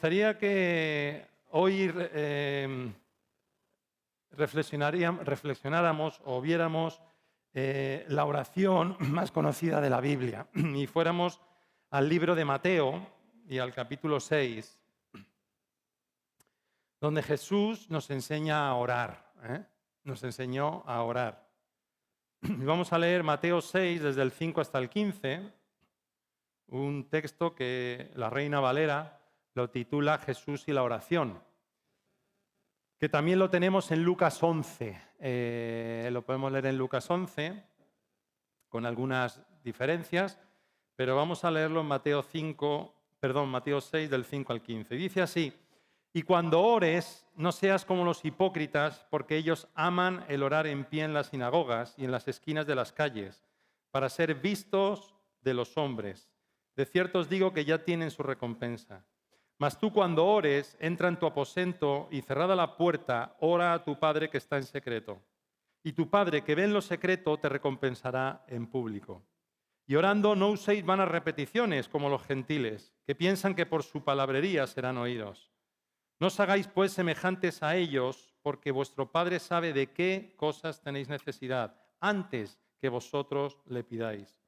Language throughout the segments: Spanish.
gustaría que hoy reflexionáramos o viéramos la oración más conocida de la Biblia y fuéramos al libro de Mateo y al capítulo 6, donde Jesús nos enseña a orar. Nos enseñó a orar. Vamos a leer Mateo 6 desde el 5 hasta el 15, un texto que la Reina Valera lo titula Jesús y la oración, que también lo tenemos en Lucas 11. Lo podemos leer en Lucas 11 con algunas diferencias, pero vamos a leerlo en Mateo 6 del 5 al 15. Dice así: y cuando ores, no seas como los hipócritas, porque ellos aman el orar en pie en las sinagogas y en las esquinas de las calles, para ser vistos de los hombres. De cierto os digo que ya tienen su recompensa. Mas tú cuando ores, entra en tu aposento y cerrada la puerta, ora a tu Padre que está en secreto. Y tu Padre que ve en lo secreto te recompensará en público. Y orando no uséis vanas repeticiones como los gentiles, que piensan que por su palabrería serán oídos. No os hagáis pues semejantes a ellos, porque vuestro Padre sabe de qué cosas tenéis necesidad, antes que vosotros le pidáis.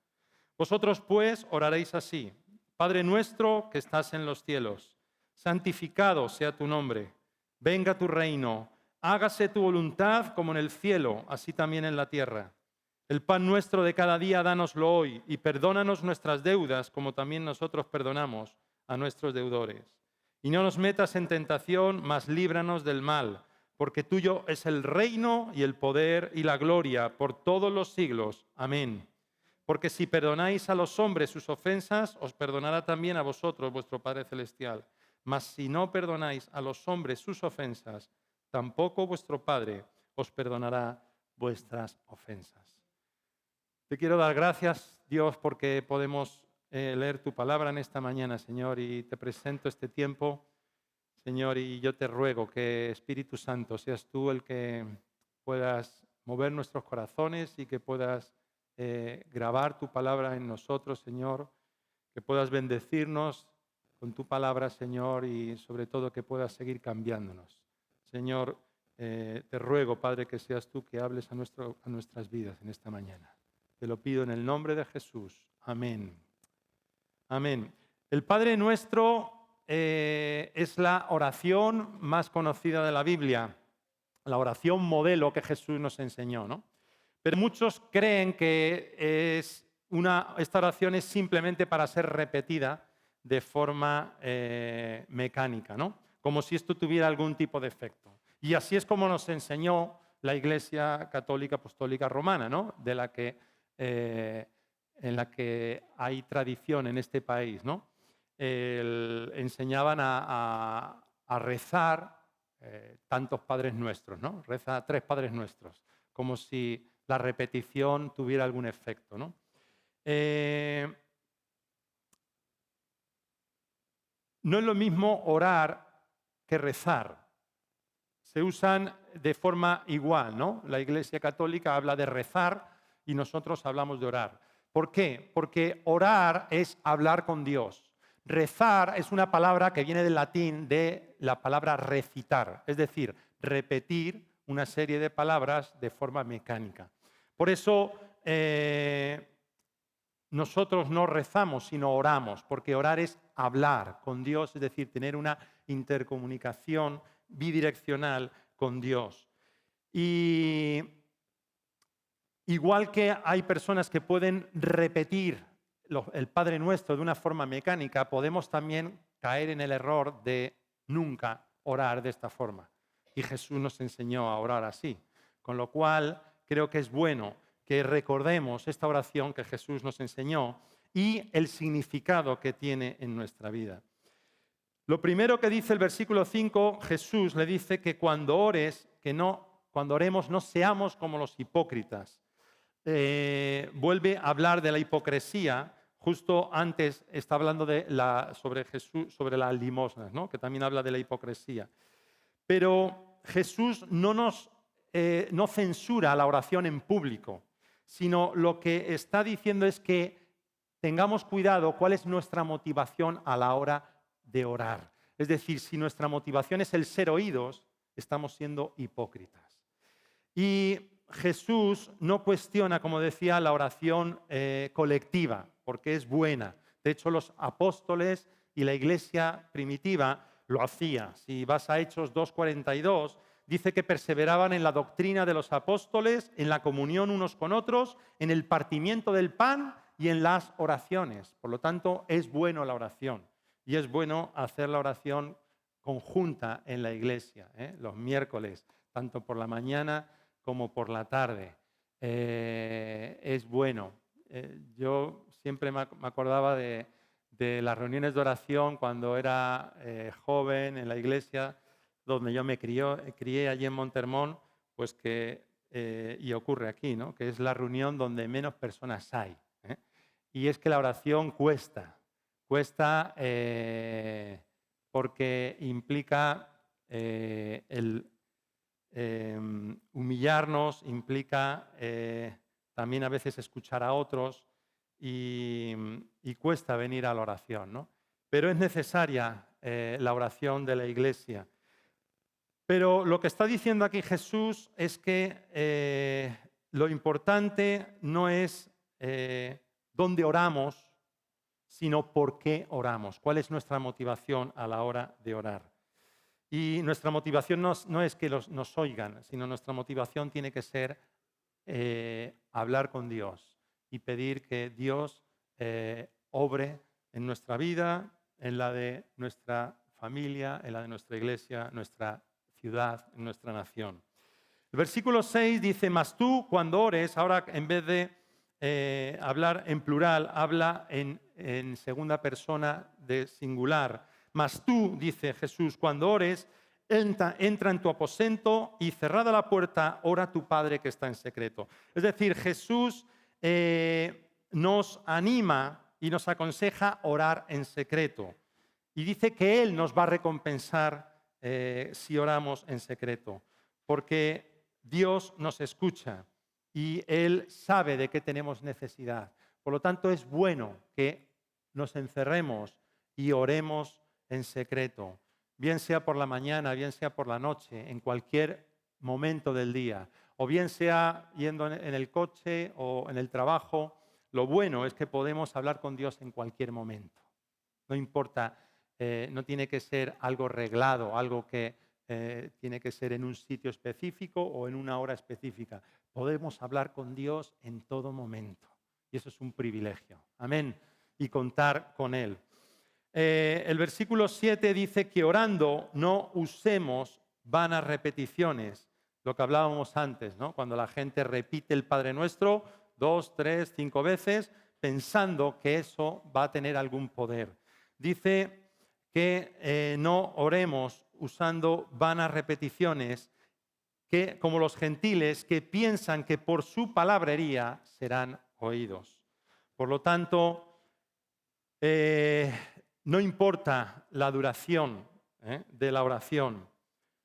Vosotros pues oraréis así: Padre nuestro que estás en los cielos, santificado sea tu nombre, venga tu reino, hágase tu voluntad como en el cielo, así también en la tierra. El pan nuestro de cada día dánoslo hoy, y perdónanos nuestras deudas, como también nosotros perdonamos a nuestros deudores. Y no nos metas en tentación, mas líbranos del mal, porque tuyo es el reino y el poder y la gloria por todos los siglos. Amén. Porque si perdonáis a los hombres sus ofensas, os perdonará también a vosotros vuestro Padre Celestial. Mas si no perdonáis a los hombres sus ofensas, tampoco vuestro Padre os perdonará vuestras ofensas. Te quiero dar gracias, Dios, porque podemos leer tu palabra en esta mañana, Señor, y te presento este tiempo, Señor, y yo te ruego que, Espíritu Santo, seas tú el que puedas mover nuestros corazones y que puedas grabar tu palabra en nosotros, Señor, que puedas bendecirnos con tu palabra, Señor, y sobre todo que puedas seguir cambiándonos. Señor, te ruego, Padre, que seas tú que hables a nuestras vidas en esta mañana. Te lo pido en el nombre de Jesús. Amén. Amén. El Padre Nuestro es la oración más conocida de la Biblia, la oración modelo que Jesús nos enseñó, ¿no? Pero muchos creen que esta oración es simplemente para ser repetida de forma mecánica, ¿no? Como si esto tuviera algún tipo de efecto. Y así es como nos enseñó la Iglesia Católica Apostólica Romana, ¿no? En la que hay tradición en este país, ¿no? Enseñaban a rezar tantos Padres Nuestros, ¿no? Reza 3 Padres Nuestros, como si la repetición tuviera algún efecto, ¿no? No es lo mismo orar que rezar. Se usan de forma igual, ¿no? La Iglesia Católica habla de rezar y nosotros hablamos de orar. ¿Por qué? Porque orar es hablar con Dios. Rezar es una palabra que viene del latín de la palabra recitar, es decir, repetir una serie de palabras de forma mecánica. Por eso nosotros no rezamos, sino oramos, porque orar es hablar con Dios, es decir, tener una intercomunicación bidireccional con Dios. Y igual que hay personas que pueden repetir el Padre Nuestro de una forma mecánica, podemos también caer en el error de nunca orar de esta forma. Y Jesús nos enseñó a orar así. Con lo cual, creo que es bueno que recordemos esta oración que Jesús nos enseñó y el significado que tiene en nuestra vida. Lo primero que dice el versículo 5, Jesús le dice que cuando oremos no seamos como los hipócritas. Vuelve a hablar de la hipocresía. Justo antes está hablando sobre Jesús, sobre las limosnas, ¿no? Que también habla de la hipocresía. Pero Jesús no censura la oración en público, sino lo que está diciendo es que tengamos cuidado cuál es nuestra motivación a la hora de orar. Es decir, si nuestra motivación es el ser oídos, estamos siendo hipócritas. Y Jesús no cuestiona, como decía, la oración colectiva, porque es buena. De hecho, los apóstoles y la iglesia primitiva lo hacía. Si vas a Hechos 2:42, dice que perseveraban en la doctrina de los apóstoles, en la comunión unos con otros, en el partimiento del pan y en las oraciones. Por lo tanto, es bueno la oración. Y es bueno hacer la oración conjunta en la iglesia, los miércoles, tanto por la mañana como por la tarde. Es bueno. Yo siempre me acordaba de las reuniones de oración cuando era joven en la iglesia, donde yo me crié allí en Montermón, pues y ocurre aquí, ¿no? Que es la reunión donde menos personas hay. Y es que la oración cuesta porque implica el humillarnos, implica también a veces escuchar a otros y cuesta venir a la oración, ¿no? Pero es necesaria la oración de la iglesia. Pero lo que está diciendo aquí Jesús es que lo importante no es dónde oramos, sino por qué oramos, cuál es nuestra motivación a la hora de orar. Y nuestra motivación no es que nos oigan, sino nuestra motivación tiene que ser hablar con Dios y pedir que Dios obre en nuestra vida, en la de nuestra familia, en la de nuestra iglesia, nuestra ciudad, nuestra nación. El versículo 6 dice, mas tú cuando ores, ahora en vez de hablar en plural, habla en segunda persona de singular. Mas tú, dice Jesús, cuando ores, entra en tu aposento y cerrada la puerta, ora a tu Padre que está en secreto. Es decir, Jesús nos anima y nos aconseja orar en secreto. Y dice que Él nos va a recompensar si oramos en secreto, porque Dios nos escucha y Él sabe de qué tenemos necesidad. Por lo tanto, es bueno que nos encerremos y oremos en secreto, bien sea por la mañana, bien sea por la noche, en cualquier momento del día, o bien sea yendo en el coche o en el trabajo. Lo bueno es que podemos hablar con Dios en cualquier momento. No importa, no tiene que ser algo reglado, algo que tiene que ser en un sitio específico o en una hora específica. Podemos hablar con Dios en todo momento. Y eso es un privilegio. Amén. Y contar con Él. El versículo 7 dice que orando no usemos vanas repeticiones. Lo que hablábamos antes, ¿no? Cuando la gente repite el Padre Nuestro 2, 3, 5 veces, pensando que eso va a tener algún poder. Dice que no oremos usando vanas repeticiones, que, como los gentiles que piensan que por su palabrería serán oídos. Por lo tanto, no importa la duración de la oración,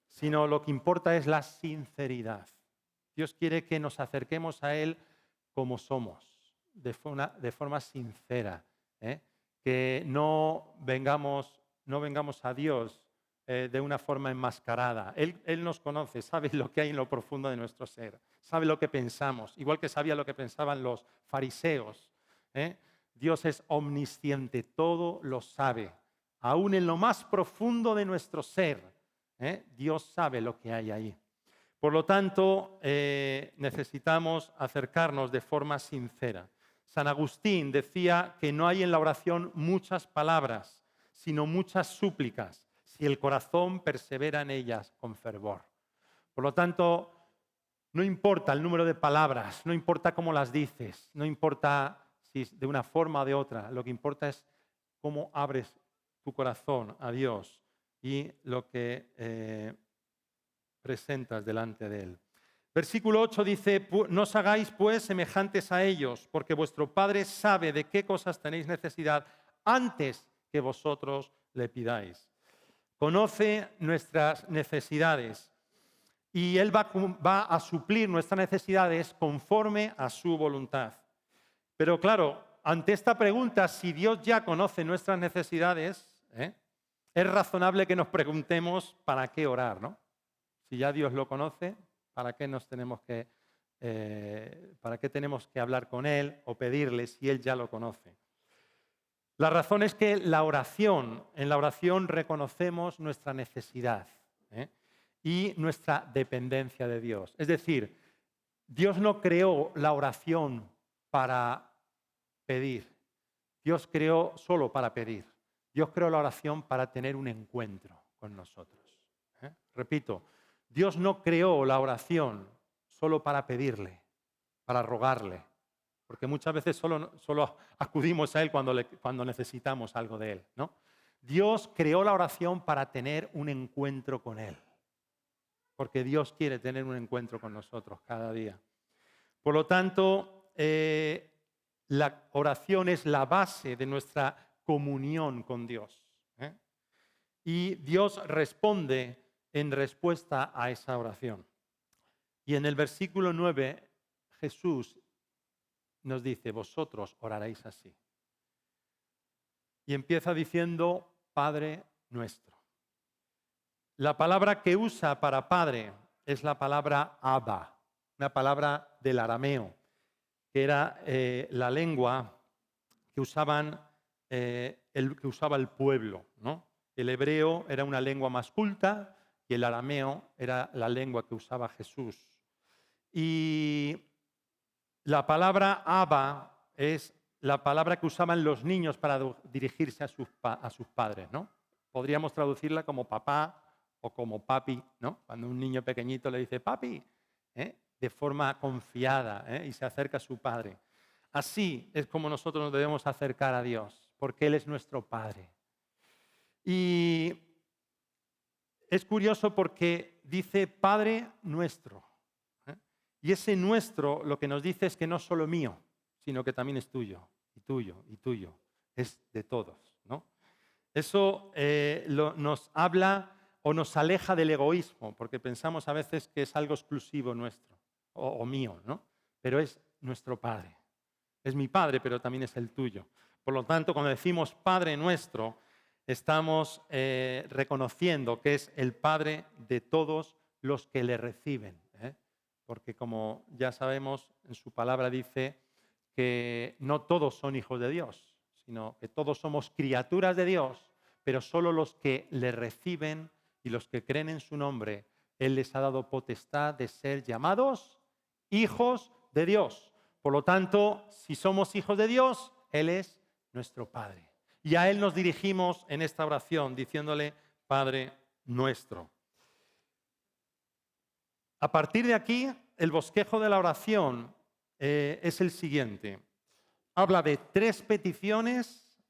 sino lo que importa es la sinceridad. Dios quiere que nos acerquemos a Él como somos, de forma sincera, que no vengamos a Dios de una forma enmascarada. Él nos conoce, sabe lo que hay en lo profundo de nuestro ser, sabe lo que pensamos, igual que sabía lo que pensaban los fariseos. Dios es omnisciente, todo lo sabe. Aún en lo más profundo de nuestro ser, Dios sabe lo que hay ahí. Por lo tanto, necesitamos acercarnos de forma sincera. San Agustín decía que no hay en la oración muchas palabras, sino muchas súplicas, si el corazón persevera en ellas con fervor. Por lo tanto, no importa el número de palabras, no importa cómo las dices, no importa si es de una forma o de otra, lo que importa es cómo abres tu corazón a Dios y lo que presentas delante de Él. Versículo 8 dice, no os hagáis pues semejantes a ellos, porque vuestro Padre sabe de qué cosas tenéis necesidad antes que vosotros le pidáis. Conoce nuestras necesidades y Él va a suplir nuestras necesidades conforme a su voluntad. Pero claro, ante esta pregunta, si Dios ya conoce nuestras necesidades, es razonable que nos preguntemos para qué orar, ¿no? Si ya Dios lo conoce, ¿para qué para qué tenemos que hablar con Él o pedirle si Él ya lo conoce? La razón es que en la oración reconocemos nuestra necesidad, ¿eh? Y nuestra dependencia de Dios. Es decir, Dios no creó la oración para pedir. Dios creó solo para pedir. Dios creó la oración para tener un encuentro con nosotros. Repito, Dios no creó la oración solo para pedirle, para rogarle, porque muchas veces solo acudimos a Él cuando necesitamos algo de Él, ¿no? Dios creó la oración para tener un encuentro con Él, porque Dios quiere tener un encuentro con nosotros cada día. Por lo tanto, la oración es la base de nuestra comunión con Dios, ¿eh? Y Dios responde en respuesta a esa oración. Y en el versículo 9, Jesús nos dice, vosotros oraréis así. Y empieza diciendo, Padre nuestro. La palabra que usa para Padre es la palabra Abba, una palabra del arameo, que era la lengua que usaba el pueblo, ¿no? El hebreo era una lengua más culta y el arameo era la lengua que usaba Jesús. Y la palabra Abba es la palabra que usaban los niños para dirigirse a sus padres, ¿no? Podríamos traducirla como papá o como papi, ¿no? Cuando un niño pequeñito le dice papi, de forma confiada, y se acerca a su padre. Así es como nosotros nos debemos acercar a Dios, porque Él es nuestro Padre. Y es curioso porque dice Padre nuestro. Y ese nuestro lo que nos dice es que no es solo mío, sino que también es tuyo, y tuyo, y tuyo. Es de todos, ¿no? Eso nos habla o nos aleja del egoísmo, porque pensamos a veces que es algo exclusivo nuestro o mío, ¿no? Pero es nuestro Padre. Es mi Padre, pero también es el tuyo. Por lo tanto, cuando decimos Padre nuestro, estamos reconociendo que es el Padre de todos los que le reciben, ¿eh? Porque como ya sabemos, en su palabra dice que no todos son hijos de Dios, sino que todos somos criaturas de Dios, pero solo los que le reciben y los que creen en su nombre, Él les ha dado potestad de ser llamados hijos de Dios. Por lo tanto, si somos hijos de Dios, Él es nuestro Padre. Y a Él nos dirigimos en esta oración diciéndole, Padre nuestro. A partir de aquí, el bosquejo de la oración es el siguiente. Habla de 3 peticiones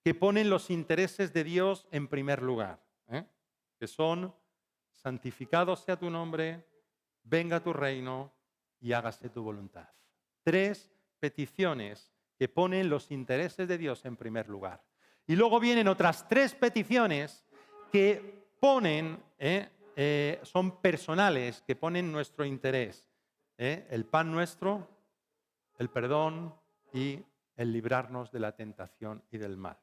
que ponen los intereses de Dios en primer lugar, que son, santificado sea tu nombre, venga tu reino y hágase tu voluntad. 3 peticiones que ponen los intereses de Dios en primer lugar. Y luego vienen otras 3 peticiones que ponen, son personales, que ponen nuestro interés. El pan nuestro, el perdón y el librarnos de la tentación y del mal.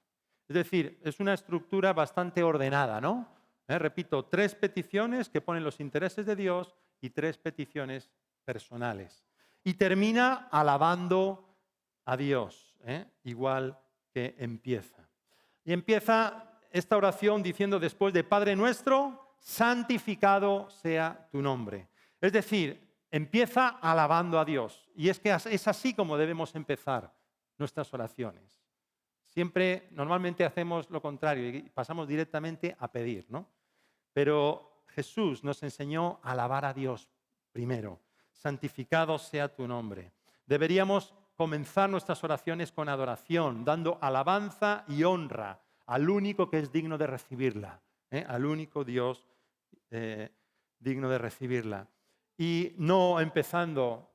Es decir, es una estructura bastante ordenada, ¿no? Repito, 3 peticiones que ponen los intereses de Dios y 3 peticiones personales. Y termina alabando a Dios, igual que empieza. Y empieza esta oración diciendo después de Padre nuestro, santificado sea tu nombre. Es decir, empieza alabando a Dios. Y es que es así como debemos empezar nuestras oraciones. Siempre, normalmente hacemos lo contrario y pasamos directamente a pedir, ¿no? Pero Jesús nos enseñó a alabar a Dios primero. Santificado sea tu nombre. Deberíamos comenzar nuestras oraciones con adoración, dando alabanza y honra al único que es digno de recibirla, al único Dios digno de recibirla. Y no empezando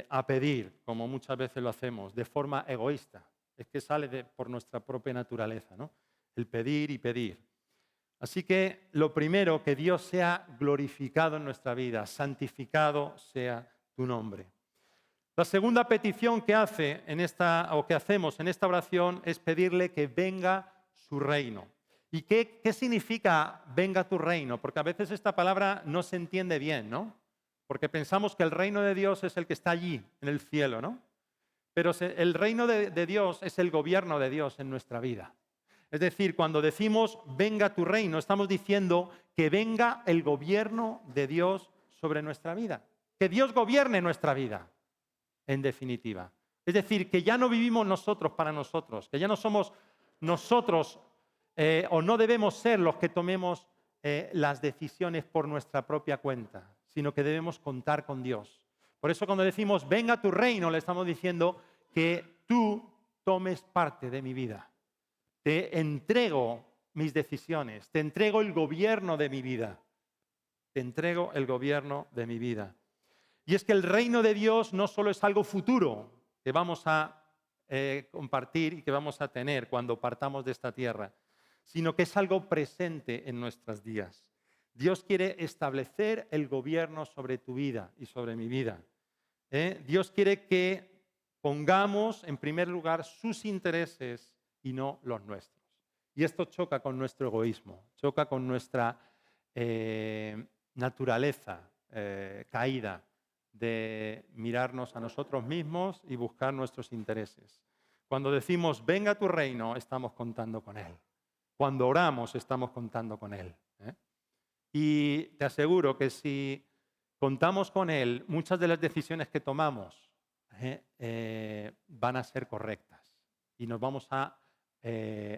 a pedir, como muchas veces lo hacemos, de forma egoísta. Es que sale por nuestra propia naturaleza, ¿no? El pedir y pedir. Así que lo primero, que Dios sea glorificado en nuestra vida, santificado sea tu nombre. La segunda petición que hacemos en esta oración es pedirle que venga su reino. ¿Y qué significa venga tu reino? Porque a veces esta palabra no se entiende bien, ¿no? Porque pensamos que el reino de Dios es el que está allí, en el cielo, ¿no? Pero el reino de Dios es el gobierno de Dios en nuestra vida. Es decir, cuando decimos venga tu reino, estamos diciendo que venga el gobierno de Dios sobre nuestra vida. Que Dios gobierne nuestra vida, en definitiva. Es decir, que ya no vivimos nosotros para nosotros, que ya no somos nosotros o no debemos ser los que tomemos las decisiones por nuestra propia cuenta, sino que debemos contar con Dios. Por eso cuando decimos venga tu reino, le estamos diciendo que tú tomes parte de mi vida. Te entrego mis decisiones, te entrego el gobierno de mi vida. Te entrego el gobierno de mi vida. Y es que el reino de Dios no solo es algo futuro que vamos a compartir y que vamos a tener cuando partamos de esta tierra, sino que es algo presente en nuestros días. Dios quiere establecer el gobierno sobre tu vida y sobre mi vida. Dios quiere que pongamos en primer lugar sus intereses y no los nuestros. Y esto choca con nuestro egoísmo, choca con nuestra naturaleza caída de mirarnos a nosotros mismos y buscar nuestros intereses. Cuando decimos venga tu reino, estamos contando con Él. Cuando oramos, estamos contando con Él. Y te aseguro que si contamos con Él, muchas de las decisiones que tomamos van a ser correctas y nos vamos a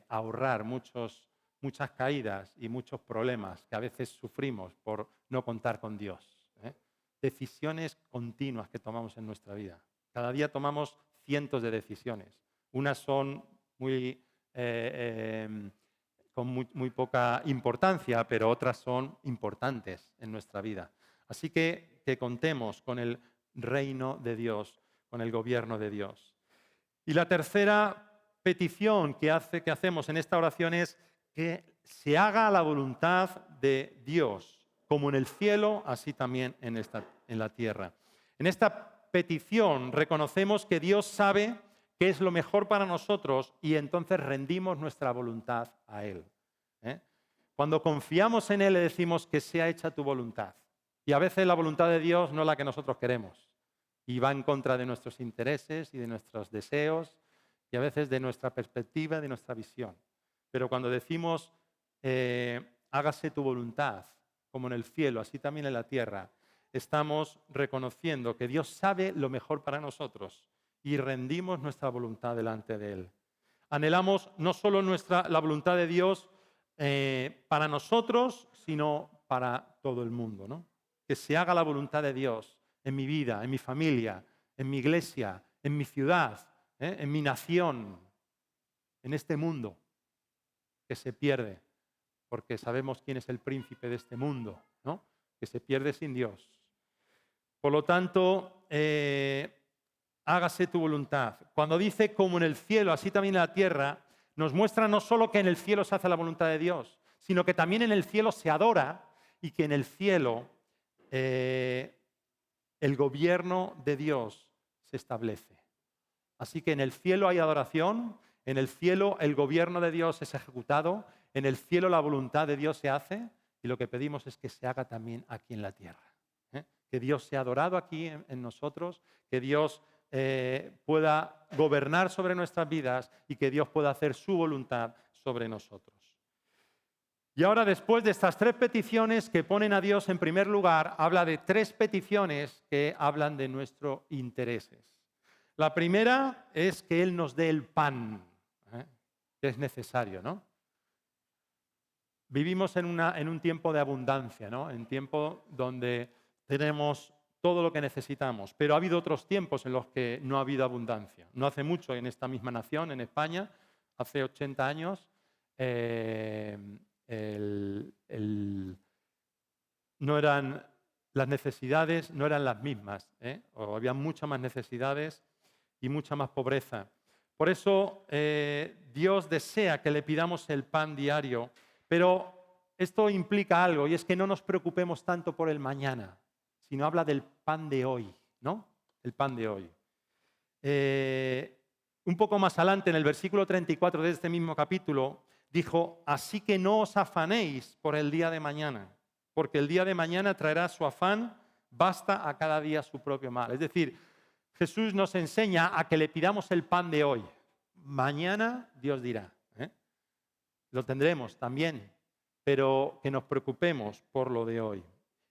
ahorrar muchas caídas y muchos problemas que a veces sufrimos por no contar con Dios. Decisiones continuas que tomamos en nuestra vida. Cada día tomamos cientos de decisiones. Unas son con muy poca importancia, pero otras son importantes en nuestra vida. Así que contemos con el reino de Dios, con el gobierno de Dios. Y la tercera petición que hacemos en esta oración es que se haga la voluntad de Dios, como en el cielo, así también en la tierra. En esta petición reconocemos que Dios sabe qué es lo mejor para nosotros y entonces rendimos nuestra voluntad a Él. Cuando confiamos en Él le decimos que sea hecha tu voluntad. Y a veces la voluntad de Dios no es la que nosotros queremos y va en contra de nuestros intereses y de nuestros deseos y a veces de nuestra perspectiva, de nuestra visión. Pero cuando decimos hágase tu voluntad, como en el cielo, así también en la tierra, estamos reconociendo que Dios sabe lo mejor para nosotros y rendimos nuestra voluntad delante de Él. Anhelamos no solo la voluntad de Dios para nosotros, sino para todo el mundo, ¿no? Que se haga la voluntad de Dios en mi vida, en mi familia, en mi iglesia, en mi ciudad, en mi nación, en este mundo que se pierde, porque sabemos quién es el príncipe de este mundo, ¿no? Que se pierde sin Dios. Por lo tanto, hágase tu voluntad. Cuando dice como en el cielo, así también en la tierra, nos muestra no solo que en el cielo se hace la voluntad de Dios, sino que también en el cielo se adora y que en el cielo el gobierno de Dios se establece. Así que en el cielo hay adoración, en el cielo el gobierno de Dios es ejecutado, en el cielo la voluntad de Dios se hace y lo que pedimos es que se haga también aquí en la tierra. Que Dios sea adorado aquí en nosotros, que Dios pueda gobernar sobre nuestras vidas y que Dios pueda hacer su voluntad sobre nosotros. Y ahora, después de estas tres peticiones que ponen a Dios en primer lugar, habla de tres peticiones que hablan de nuestros intereses. La primera es que Él nos dé el pan, que es necesario, ¿no? Vivimos en un tiempo de abundancia, ¿no? En tiempo donde tenemos todo lo que necesitamos, pero ha habido otros tiempos en los que no ha habido abundancia. No hace mucho en esta misma nación, en España, hace 80 años, las necesidades no eran las mismas, o había muchas más necesidades y mucha más pobreza. Por eso Dios desea que le pidamos el pan diario, pero esto implica algo y es que no nos preocupemos tanto por el mañana, sino habla del pan de hoy, ¿no? El pan de hoy. Un poco más adelante, en el versículo 34 de este mismo capítulo, dijo, así que no os afanéis por el día de mañana, porque el día de mañana traerá su afán, basta a cada día su propio mal. Es decir, Jesús nos enseña a que le pidamos el pan de hoy. Mañana Dios dirá, ¿eh? Lo tendremos también, pero que nos preocupemos por lo de hoy.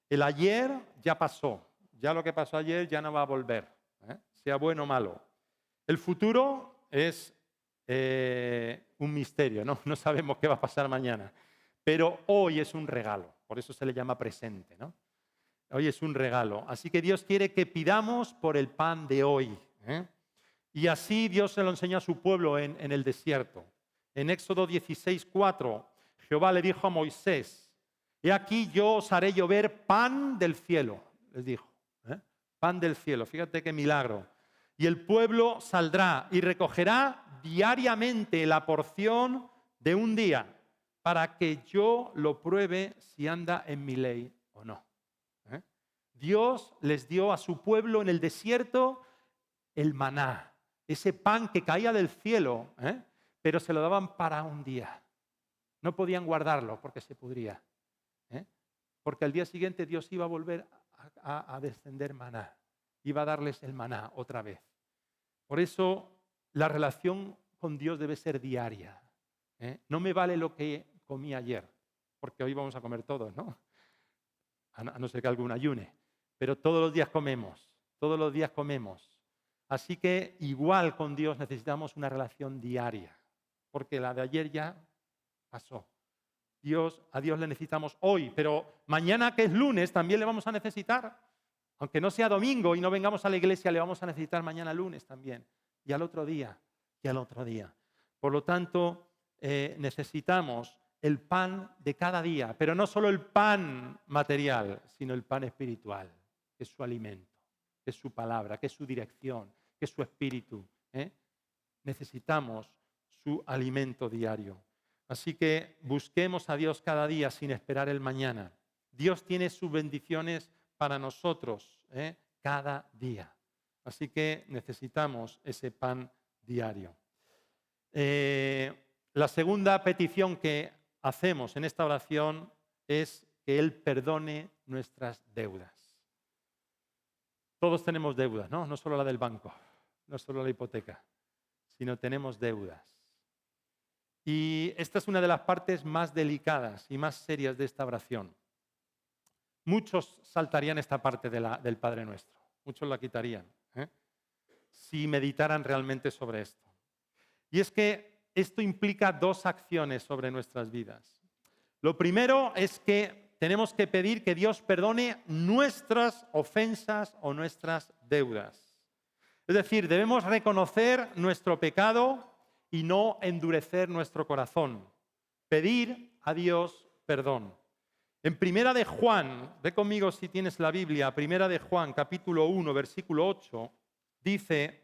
El ayer ya pasó, ya lo que pasó ayer ya no va a volver, sea bueno o malo. El futuro es un misterio, ¿no? No sabemos qué va a pasar mañana, pero hoy es un regalo, por eso se le llama presente, ¿no? Hoy es un regalo, así que Dios quiere que pidamos por el pan de hoy, ¿eh? Y así Dios se lo enseñó a su pueblo en el desierto. En Éxodo 16:4, Jehová le dijo a Moisés, he aquí yo os haré llover pan del cielo, les dijo, pan del cielo, fíjate qué milagro. Y el pueblo saldrá y recogerá diariamente la porción de un día para que yo lo pruebe si anda en mi ley o no. Dios les dio a su pueblo en el desierto el maná, ese pan que caía del cielo, pero se lo daban para un día. No podían guardarlo porque se pudría. Porque al día siguiente Dios iba a volver a descender maná. Iba a darles el maná otra vez. Por eso la relación con Dios debe ser diaria. No me vale lo que comí ayer, porque hoy vamos a comer todos, ¿no? A no ser que algún ayune. Pero todos los días comemos, todos los días comemos. Así que igual con Dios necesitamos una relación diaria, porque la de ayer ya pasó. A Dios le necesitamos hoy, pero mañana que es lunes también le vamos a necesitar. Aunque no sea domingo y no vengamos a la iglesia, le vamos a necesitar mañana lunes también. Y al otro día, y al otro día. Por lo tanto, necesitamos el pan de cada día, pero no solo el pan material, sino el pan espiritual, que es su alimento, que es su palabra, que es su dirección, que es su espíritu. Necesitamos su alimento diario. Así que busquemos a Dios cada día sin esperar el mañana. Dios tiene sus bendiciones para nosotros cada día. Así que necesitamos ese pan diario. La segunda petición que hacemos en esta oración es que Él perdone nuestras deudas. Todos tenemos deudas, ¿no? No solo la del banco, no solo la hipoteca, sino tenemos deudas. Y esta es una de las partes más delicadas y más serias de esta oración. Muchos saltarían esta parte del Padre Nuestro, muchos la quitarían, si meditaran realmente sobre esto. Y es que esto implica dos acciones sobre nuestras vidas. Lo primero es que tenemos que pedir que Dios perdone nuestras ofensas o nuestras deudas. Es decir, debemos reconocer nuestro pecado y no endurecer nuestro corazón. Pedir a Dios perdón. En Primera de Juan, ve conmigo si tienes la Biblia, Primera de Juan, capítulo 1, versículo 8, dice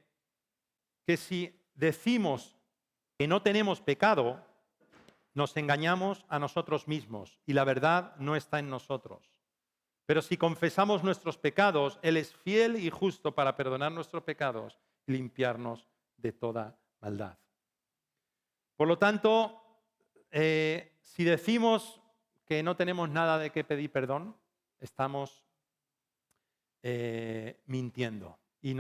que si decimos que no tenemos pecado, nos engañamos a nosotros mismos y la verdad no está en nosotros. Pero si confesamos nuestros pecados, Él es fiel y justo para perdonar nuestros pecados y limpiarnos de toda maldad. Por lo tanto, si decimos que no tenemos nada de qué pedir perdón, estamos mintiendo y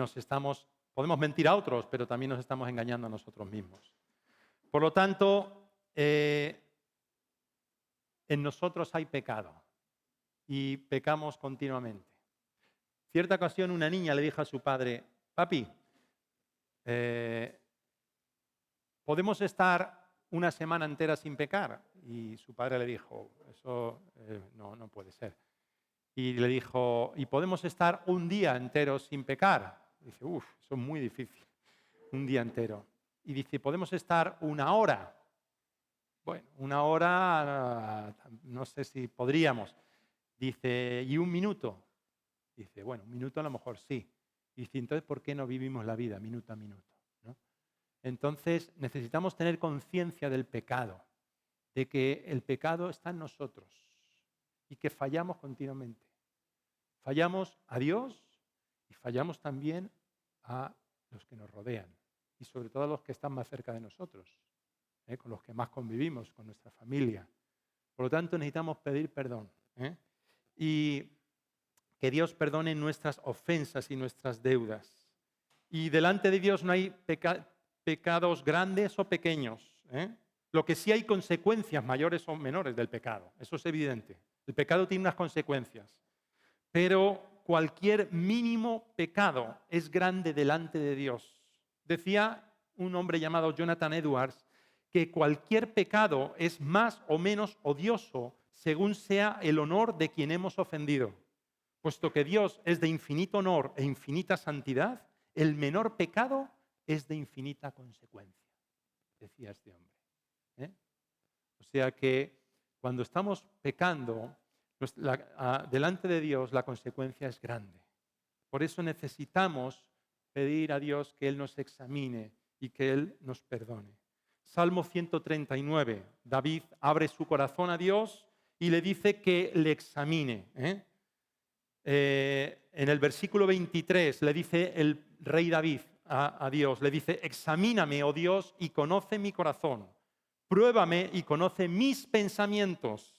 podemos mentir a otros, pero también nos estamos engañando a nosotros mismos. Por lo tanto, en nosotros hay pecado y pecamos continuamente. Cierta ocasión una niña le dijo a su padre, papi, ¿podemos estar una semana entera sin pecar? Y su padre le dijo, eso no puede ser. Y le dijo, ¿y podemos estar un día entero sin pecar? Y dice, eso es muy difícil, un día entero. Y dice, ¿podemos estar una hora? Bueno, una hora, no sé si podríamos. Dice, ¿y un minuto? Dice, bueno, un minuto a lo mejor sí. Dice, entonces, ¿por qué no vivimos la vida minuto a minuto? ¿No? Entonces, necesitamos tener conciencia del pecado, de que el pecado está en nosotros y que fallamos continuamente. Fallamos a Dios y fallamos también a los que nos rodean y sobre todo a los que están más cerca de nosotros. con los que más convivimos, con nuestra familia. Por lo tanto, necesitamos pedir perdón. Y que Dios perdone nuestras ofensas y nuestras deudas. Y delante de Dios no hay pecados grandes o pequeños. Lo que sí hay consecuencias mayores o menores del pecado. Eso es evidente. El pecado tiene unas consecuencias. Pero cualquier mínimo pecado es grande delante de Dios. Decía un hombre llamado Jonathan Edwards que cualquier pecado es más o menos odioso según sea el honor de quien hemos ofendido. Puesto que Dios es de infinito honor e infinita santidad, el menor pecado es de infinita consecuencia, decía este hombre. O sea que cuando estamos pecando, delante de Dios la consecuencia es grande. Por eso necesitamos pedir a Dios que Él nos examine y que Él nos perdone. Salmo 139, David abre su corazón a Dios y le dice que le examine. En el versículo 23 le dice el rey David a Dios, le dice: examíname, oh Dios, y conoce mi corazón. Pruébame y conoce mis pensamientos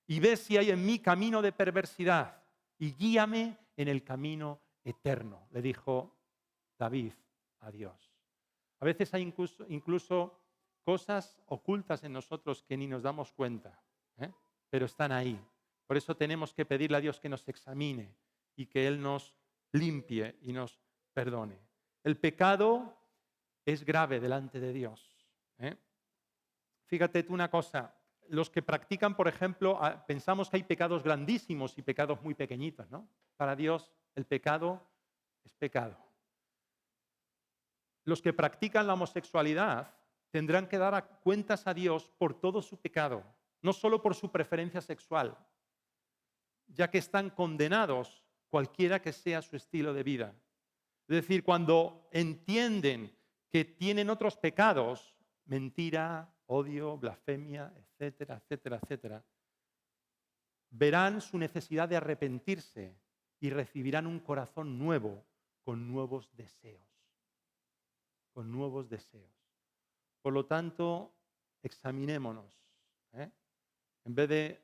y ve si hay en mí camino de perversidad y guíame en el camino eterno, le dijo David a Dios. A veces hay incluso cosas ocultas en nosotros que ni nos damos cuenta, pero están ahí. Por eso tenemos que pedirle a Dios que nos examine y que Él nos limpie y nos perdone. El pecado es grave delante de Dios. Fíjate tú una cosa, los que practican, por ejemplo, pensamos que hay pecados grandísimos y pecados muy pequeñitos, ¿no? Para Dios el pecado es pecado. Los que practican la homosexualidad tendrán que dar cuentas a Dios por todo su pecado, no solo por su preferencia sexual, ya que están condenados cualquiera que sea su estilo de vida. Es decir, cuando entienden que tienen otros pecados, mentira, odio, blasfemia, etcétera, etcétera, etcétera, verán su necesidad de arrepentirse y recibirán un corazón nuevo con nuevos deseos. Con nuevos deseos. Por lo tanto, examinémonos. En vez de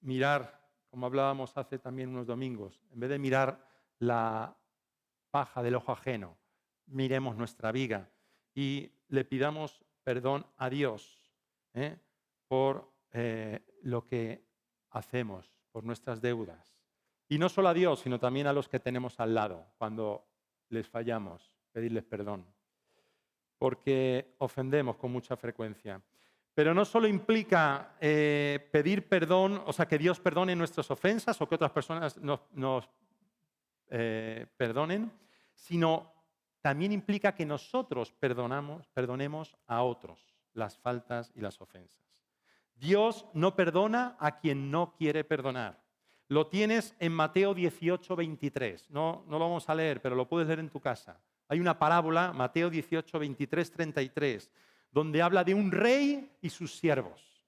mirar, como hablábamos hace también unos domingos, en vez de mirar la paja del ojo ajeno, miremos nuestra viga y le pidamos perdón a Dios por lo que hacemos, por nuestras deudas. Y no solo a Dios, sino también a los que tenemos al lado, cuando les fallamos, pedirles perdón, porque ofendemos con mucha frecuencia. Pero no solo implica pedir perdón, o sea, que Dios perdone nuestras ofensas o que otras personas nos perdonen, sino también implica que nosotros perdonemos a otros las faltas y las ofensas. Dios no perdona a quien no quiere perdonar. Lo tienes en Mateo 18, 23. No lo vamos a leer, pero lo puedes leer en tu casa. Hay una parábola, Mateo 18, 23, 33, donde habla de un rey y sus siervos.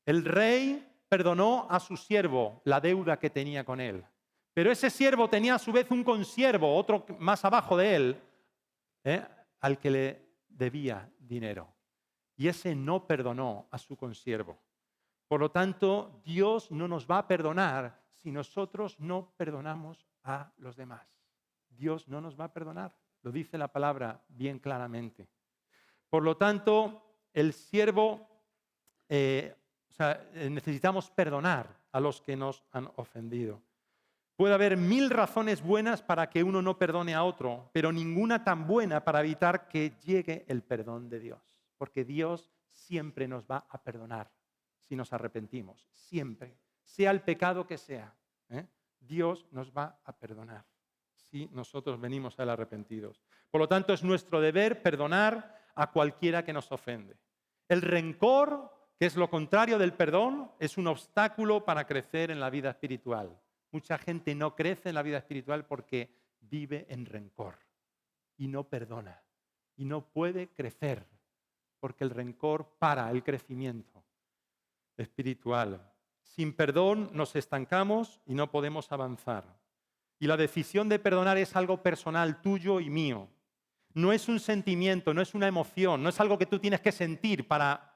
El rey perdonó a su siervo la deuda que tenía con él. Pero ese siervo tenía a su vez un consiervo, otro más abajo de él, al que le debía dinero. Y ese no perdonó a su consiervo. Por lo tanto, Dios no nos va a perdonar si nosotros no perdonamos a los demás. Dios no nos va a perdonar. Lo dice la palabra bien claramente. Por lo tanto, el siervo, necesitamos perdonar a los que nos han ofendido. Puede haber 1000 razones buenas para que uno no perdone a otro, pero ninguna tan buena para evitar que llegue el perdón de Dios. Porque Dios siempre nos va a perdonar si nos arrepentimos. Siempre. Sea el pecado que sea. Dios nos va a perdonar si nosotros venimos a Él arrepentidos. Por lo tanto, es nuestro deber perdonar a cualquiera que nos ofende. El rencor, que es lo contrario del perdón, es un obstáculo para crecer en la vida espiritual. Mucha gente no crece en la vida espiritual porque vive en rencor y no perdona y no puede crecer porque el rencor para el crecimiento espiritual. Sin perdón nos estancamos y no podemos avanzar. Y la decisión de perdonar es algo personal tuyo y mío. No es un sentimiento, no es una emoción, no es algo que tú tienes que sentir para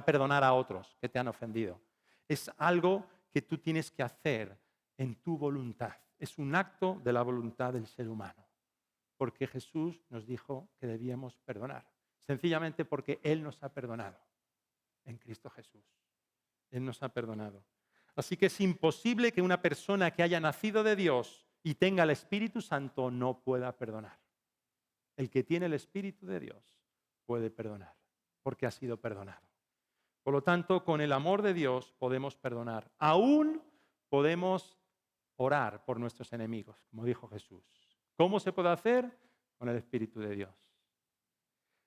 perdonar a otros que te han ofendido. Es algo que tú tienes que hacer en tu voluntad. Es un acto de la voluntad del ser humano. Porque Jesús nos dijo que debíamos perdonar. Sencillamente porque Él nos ha perdonado en Cristo Jesús. Él nos ha perdonado. Así que es imposible que una persona que haya nacido de Dios y tenga el Espíritu Santo no pueda perdonar. El que tiene el Espíritu de Dios puede perdonar, porque ha sido perdonado. Por lo tanto, con el amor de Dios podemos perdonar. Aún podemos orar por nuestros enemigos, como dijo Jesús. ¿Cómo se puede hacer? Con el Espíritu de Dios.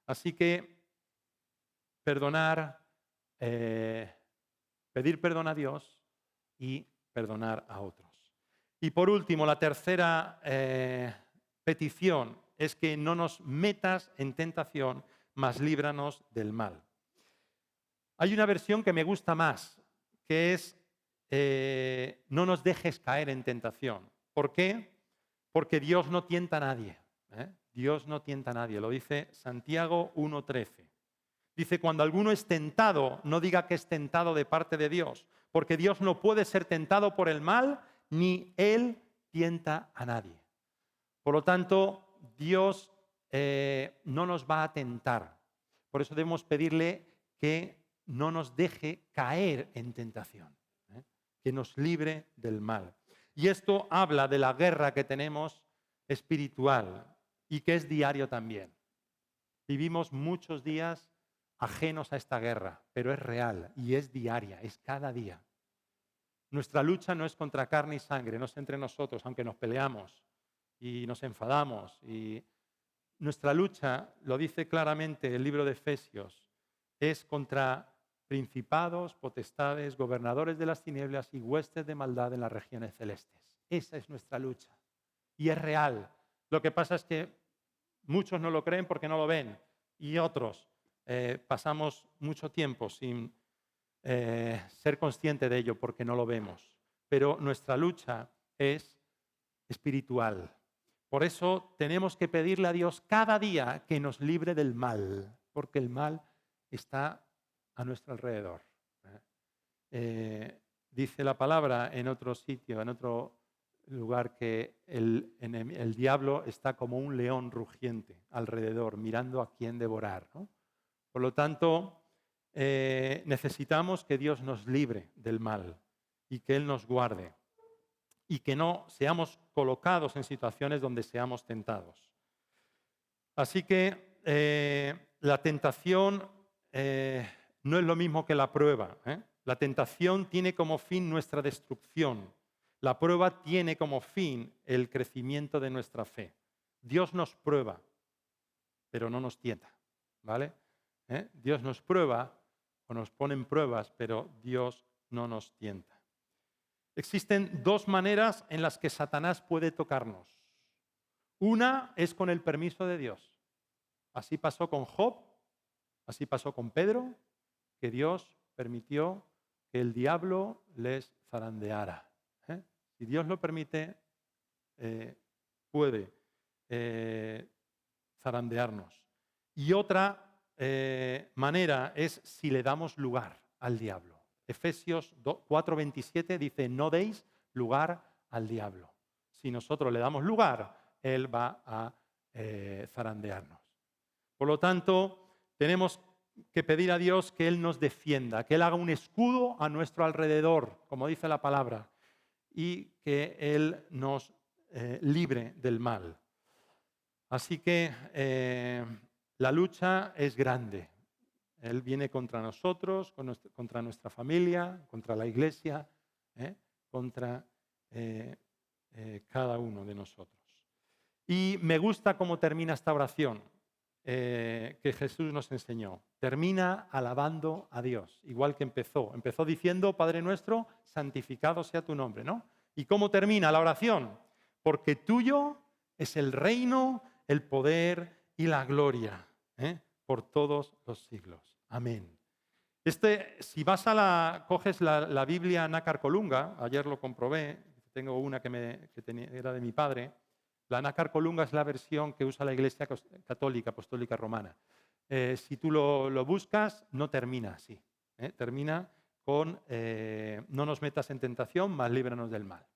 Así que perdonar, pedir perdón a Dios y perdonar a otros. Y por último, la tercera petición es que no nos metas en tentación, mas líbranos del mal. Hay una versión que me gusta más, que es no nos dejes caer en tentación. ¿Por qué? Porque Dios no tienta a nadie. Dios no tienta a nadie, lo dice Santiago 1:13. Dice, cuando alguno es tentado, no diga que es tentado de parte de Dios, porque Dios no puede ser tentado por el mal, ni Él tienta a nadie. Por lo tanto, Dios no nos va a tentar. Por eso debemos pedirle que no nos deje caer en tentación, que nos libre del mal. Y esto habla de la guerra que tenemos espiritual y que es diario también. Vivimos muchos días ajenos a esta guerra, pero es real y es diaria, es cada día. Nuestra lucha no es contra carne y sangre, no es entre nosotros, aunque nos peleamos y nos enfadamos. Y nuestra lucha, lo dice claramente el libro de Efesios, es contra principados, potestades, gobernadores de las tinieblas y huestes de maldad en las regiones celestes. Esa es nuestra lucha y es real. Lo que pasa es que muchos no lo creen porque no lo ven y otros pasamos mucho tiempo sin ser consciente de ello porque no lo vemos. Pero nuestra lucha es espiritual. Por eso tenemos que pedirle a Dios cada día que nos libre del mal, porque el mal está a nuestro alrededor. Dice la palabra en otro sitio, en otro lugar, que el diablo está como un león rugiente alrededor, mirando a quién devorar, ¿no? Por lo tanto, necesitamos que Dios nos libre del mal y que Él nos guarde y que no seamos colocados en situaciones donde seamos tentados. Así que la tentación no es lo mismo que la prueba. La tentación tiene como fin nuestra destrucción. La prueba tiene como fin el crecimiento de nuestra fe. Dios nos prueba, pero no nos tienta, ¿vale? Dios nos prueba o nos pone en pruebas, pero Dios no nos tienta. Existen dos maneras en las que Satanás puede tocarnos. Una es con el permiso de Dios. Así pasó con Job, así pasó con Pedro, que Dios permitió que el diablo les zarandeara. Si Dios lo permite, puede zarandearnos. Y otra manera es si le damos lugar al diablo. Efesios 4:27 dice, no deis lugar al diablo. Si nosotros le damos lugar, él va a zarandearnos. Por lo tanto, tenemos que pedir a Dios que Él nos defienda, que Él haga un escudo a nuestro alrededor, como dice la palabra, y que Él nos libre del mal. Así que la lucha es grande. Él viene contra nosotros, contra nuestra familia, contra la iglesia, contra cada uno de nosotros. Y me gusta cómo termina esta oración que Jesús nos enseñó. Termina alabando a Dios, igual que empezó. Empezó diciendo, Padre nuestro, santificado sea tu nombre, ¿no? ¿Y cómo termina la oración? Porque tuyo es el reino, el poder y la gloria, por todos los siglos. Amén. Si coges la Biblia Nácar Colunga, ayer lo comprobé, tengo una que era de mi padre, La Nácar Colunga es la versión que usa la Iglesia Católica Apostólica Romana. Si tú lo buscas, no termina así. Termina con no nos metas en tentación, mas líbranos del mal.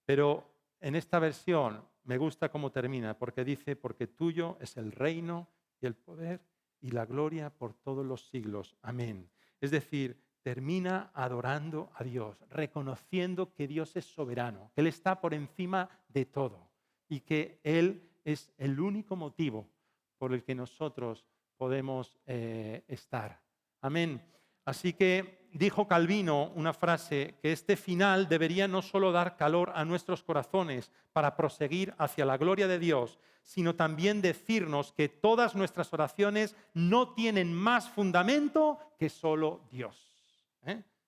Pero en esta versión me gusta cómo termina, porque dice, porque tuyo es el reino y el poder y la gloria por todos los siglos. Amén. Es decir, termina adorando a Dios, reconociendo que Dios es soberano, que Él está por encima de todo y que Él es el único motivo por el que nosotros podemos estar. Amén. Así que dijo Calvino una frase, que este final debería no solo dar calor a nuestros corazones para proseguir hacia la gloria de Dios, sino también decirnos que todas nuestras oraciones no tienen más fundamento que solo Dios.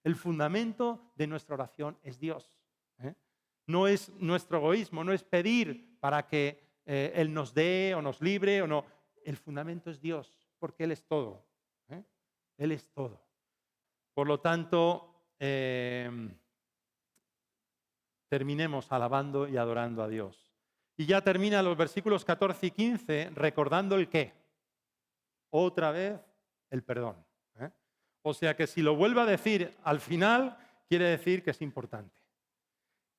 El fundamento de nuestra oración es Dios. No es nuestro egoísmo, no es pedir para que Él nos dé o nos libre o no. El fundamento es Dios, porque Él es todo. Él es todo. Por lo tanto, terminemos alabando y adorando a Dios. Y ya termina los versículos 14 y 15 recordando el qué. Otra vez, el perdón. O sea que si lo vuelvo a decir al final, quiere decir que es importante.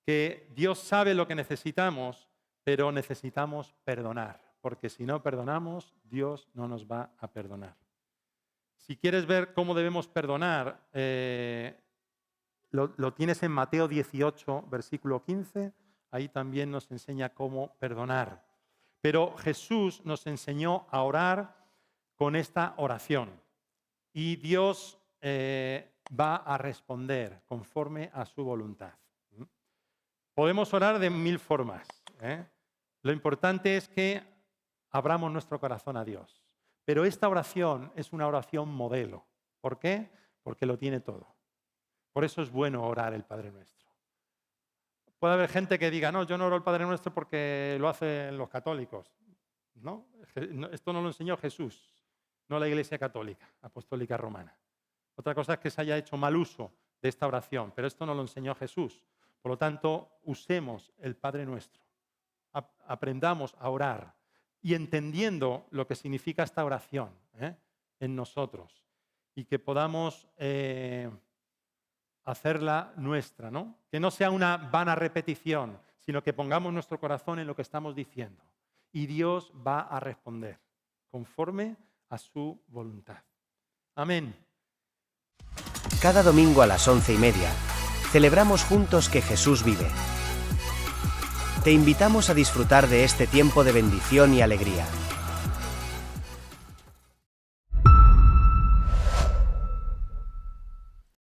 Que Dios sabe lo que necesitamos, pero necesitamos perdonar. Porque si no perdonamos, Dios no nos va a perdonar. Si quieres ver cómo debemos perdonar, lo tienes en Mateo 18, versículo 15. Ahí también nos enseña cómo perdonar. Pero Jesús nos enseñó a orar con esta oración. Y Dios va a responder conforme a su voluntad. Podemos orar de 1000 formas. Lo importante es que abramos nuestro corazón a Dios. Pero esta oración es una oración modelo. ¿Por qué? Porque lo tiene todo. Por eso es bueno orar el Padre Nuestro. Puede haber gente que diga, no, yo no oro el Padre Nuestro porque lo hacen los católicos. No, esto no lo enseñó Jesús, no la Iglesia Católica, Apostólica Romana. Otra cosa es que se haya hecho mal uso de esta oración, pero esto no lo enseñó Jesús. Por lo tanto, usemos el Padre Nuestro. Aprendamos a orar. Y entendiendo lo que significa esta oración en nosotros y que podamos hacerla nuestra, ¿no? Que no sea una vana repetición, sino que pongamos nuestro corazón en lo que estamos diciendo. Y Dios va a responder conforme a su voluntad. Amén. Cada domingo a las 11:30 celebramos juntos que Jesús vive. Te invitamos a disfrutar de este tiempo de bendición y alegría.